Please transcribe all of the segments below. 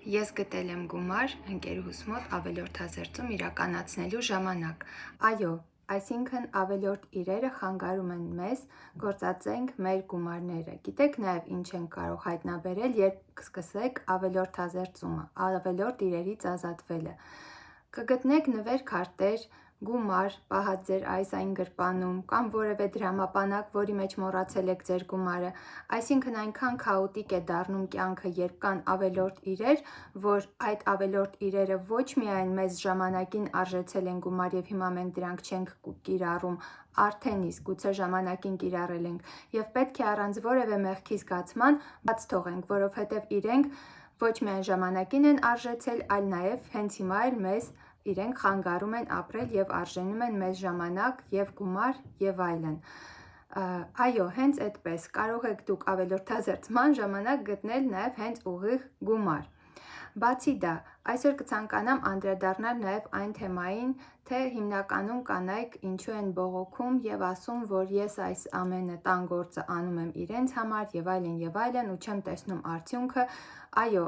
Ես գտել եմ գումար ընկերուհուս մոտ ավելորդազերծում իրականացնելու ժամանակ։ Այո, այսինքն ավելորդ իրերը խանգարում են մեզ գործածենք մեր գումարները։ Գիտեք նաև ինչ ենք կարող հայտնաբերել, երբ սկսեք ավելորդազերծումը, ավելորդ իրերից ազատվելը։ Կգտնեք նվեր-քարտեր, գումար, պահած ձեր այս-այն գրպանում կամ որևէ դրամապանակ, որի մեջ մոռացել եք ձեր գումարը, այսինքն այնքան քաոտիկ է դառնում կյանքը, երբ կան ավելորդ իրեր, որ այդ ավելորդ իրերը ոչ միայն մեզ ժամանակին արժեցել են գումար և հիմա մենք դրանք չենք կիրառում, արդեն իսկ գուցե ժամանակին կիրառել ենք և պետք է առանց որևէ մեղքի զգացման բաց թողենք, որովհետև իրենք ոչ միայն ժամանակին են արժեցել, այլ նաև հենց հիմա էլ մեզ իրենք խանգարում են ապրել և արժենում են մեզ ժամանակ և գումար և այլն։ Այո, հենց այդպես կարող եք դուք ավելորդազերծման ժամանակ գտնել նաև հենց ուղիղ գումար։ Բացի դա, այսօր կցանկանամ անդրադառնալ նաև այն թեմային, թե հիմնականում կանայք ինչու են բողոքում և ասում, որ ես այս ամենը տան գործը անում եմ իրենց համար և այլն ու չեմ տեսնում արդյունքը։ Այո,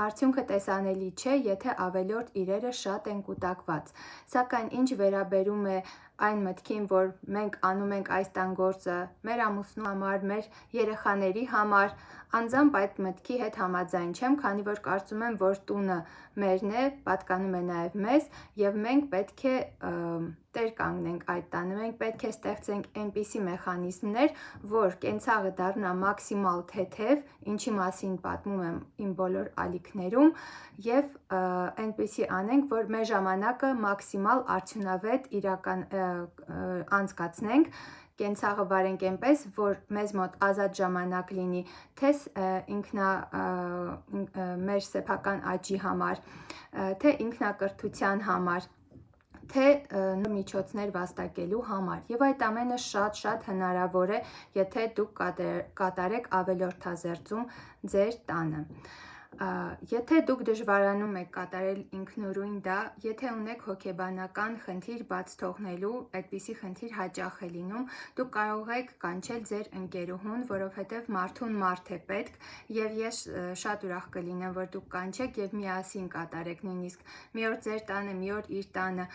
արդյունքը տեսանելի չէ, եթե ավելորդ իրերը շատ են կուտակված, սակայն ինչ վերաբերում է այն մտքին, որ մենք անում ենք այս տան գործը մեր ամուսնու համար, մեր երեխաների համար, անձամբ այդ մտքի հետ համաձայն չեմ, քանի որ կարծում եմ, որ տունը մերն է, պատկանում է նաև մեզ և մենք պետք է տեր կանգնենք այդ տանը, մենք պետք է ստեղծենք այնպիսի մեխանիզմներ, որ կենցաղը դառնա մաքսիմալ թեթև, ինչի մասին պատմում եմ իմ բոլոր ալիքներում և այնպիսի անենք, որ մեր ժամանակը մաքսիմալ արդյունավետ անցկացնենք, կենցաղը վարենք այնպես, որ մեզ մոտ ազատ ժամանակ լինի թե մեր սեփական աճի համար, թե ինքնակրթության համար, թե նոր միջոցներ վաստակելու համար և այդ ամենը շատ հնարավոր է, եթե դուք կատարեք ավելորդազերծում ձեր տանը։ Եթե դուք դժվարանում եք կատարել ինքնուրույն դա, եթե ունեք հոգեբանական խնդիր բաց թողնելու, այդպիսի խնդիր հաճախ է լինում, դուք կարող եք կանչել ձեր ընկերուհուն, որովհետև մարդուն մարդ է պետք և ես շատ ուրախ կլինեմ, որ դուք կանչեք և միասին կատարեք նույնիսկ մի օր ձեր տանը, մի օր իր տանը,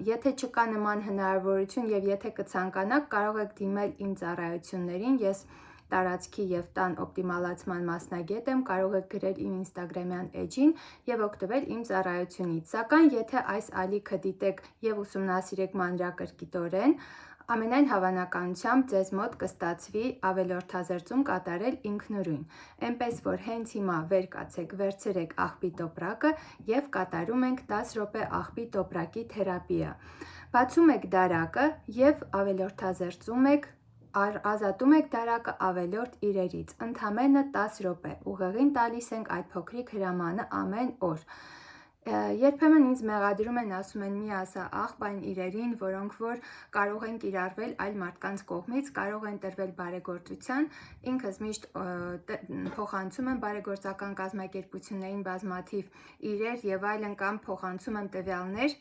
եթե չկա նման հնարավորություն և եթե կցանկանաք, կարող եք դիմել իմ ծառայություններին, ես տարածքի և տան օպտիմալացման մասնագետ եմ, կարող եք գրել իմ ինստագրամյան էջին և օգտվել իմ ծառայությունից, սակայն եթե այս ալիքը դիտեք և ուսումնասիրեք մանրակրկիտորեն, ամենայն հավանականությամբ ձեզ մոտ կստացվի ավելորդազերծում կատարել ինքնուրույն, այնպես որ հենց հիմա վեր կացեք, վերցրեք աղբի տոպրակը և կատարում ենք 10 րոպե աղբի տոպրակի թերապիա։ Բացում եք դարակը և ավելորդազերծում եք, ազատում եք դարակը ավելորդ իրերից, ընդամենը 10 րոպե, ուղեղին տալիս ենք այդ փոքրիկ հրամանը ամեն օր։ Երբեմն ինձ մեղադրում են, ասում են՝ մի ասա աղբ այն իրերին, որոնք որ կարող են կիրառվել այլ մարդկանց կողմից, կարող են տրվել բարեգործության, ինքս միշտ փոխանցում եմ բարեգործական կազմակերպություններին բազմաթիվ իրեր և այլն կամ փոխանցում եմ տվյալներ,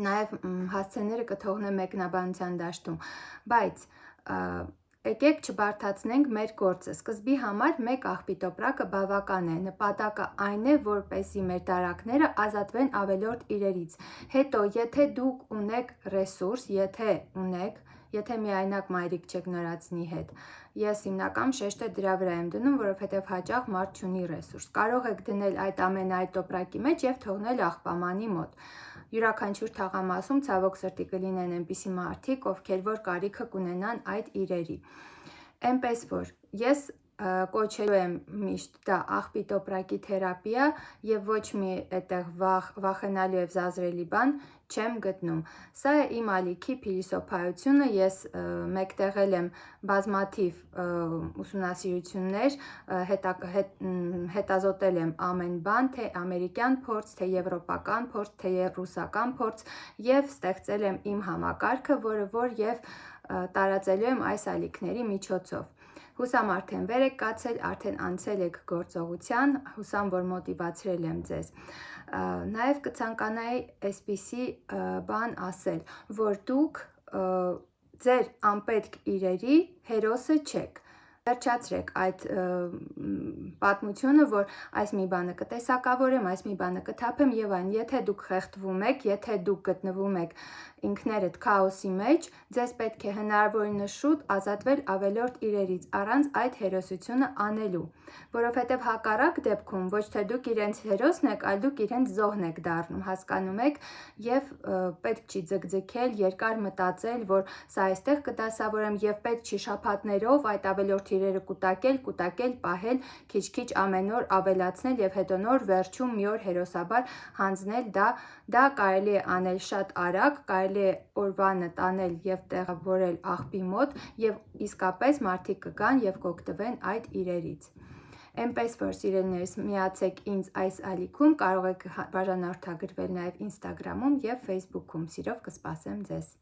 նաև հասցեները կթողնեմ մեկնաբանության դաշտում, բայց եկեք չբարդացնենք մեր գործը, սկզբի համար մեկ աղբի տոպրակը բավական է, նպատակը այն է, որպեսզի մեր դարակները ազատվեն ավելորդ իրերից, հետո եթե դուք ունեք ռեսուրս, եթե միայնակ մայրիկ չեք նորածնի հետ, ես հիմնական շեշտը դրա վրա եմ դնում, որովհետև հաճախ մարդ չունի ռեսուրս, կարող եք դնել այդ ամենը այդ տոպրակի մեջ և թողնել աղբամանի մոտ։ Յուրաքանչյուր թաղամասում ցավոք սրտի կլինեն այնպիսի մարդիկ, ովքեր որ կարիքը կունենան այդ իրերի, այնպես որ ես կոչելու եմ միշտ դա աղբի տոպրակի թերապիա և ոչ մի այդտեղ վախենալու և զազրելի բան չեմ գտնում։ Սա է իմ ալիքի փիլիսոփայությունը, ես մեկտեղել եմ բազմաթիվ ուսումնասիրություններ, հետազոտել եմ ամեն բան, թե ամերիկյան փորձ, թե եվրոպական փորձ, թե ռուսական փորձ և ստեղծել եմ իմ համակարգը, որը որ և տարածելու եմ այս ալիքների միջոցով։ Հուսամ արդեն վեր եք կացել, արդեն անցել եք գործողության, հուսամ, որ մոտիվացրել եմ ձեզ։ Նաև կցանկանայի այսպիսի բան ասել, որ դուք ձեր անպետք իրերի հերոսը չեք։ Վերջացրեք այդ պատմությունը, որ այս մի բանը կտեսակավորեմ, այս մի բանը կթափեմ եւ այն։ Եթե դուք խեղդվում եք, եթե դուք գտնվում եք ինքներդ քաոսի մեջ, ձեզ պետք է հնարավորինս շուտ ազատվել ավելորդ իրերից առանց այդ հերոսությունը անելու, որովհետև հակառակ դեպքում ոչ թե դուք իրենց հերոսն եք, այլ դուք իրենց զոհն եք դառնում, հասկանում եք, եւ պետք չի ձգձգել, երկար մտածել, որ սա այստեղ կդասավորեմ, եւ պետք չի շաբաթներով այդ ավելորդ իրերը կուտակել, պահել, քիչ-քիչ ամեն օր ավելացնել եւ հետո նոր վերջում մի օր հերոսաբար հանձնել, դա կարելի է անել շատ արագ, կարելի է օրվանը տանել եւ տեղավորել աղբի մոտ եւ իսկապես մարդիկ կգան եւ կօգտվեն այդ իրերից։ Էնպես որ սիրելիներս, միացեք ինձ այս ալիքում, կարող եք բաժանորդագրվել նաև Instagram-ում եւ Facebook-ում, սիրով կսպասեմ ձեզ։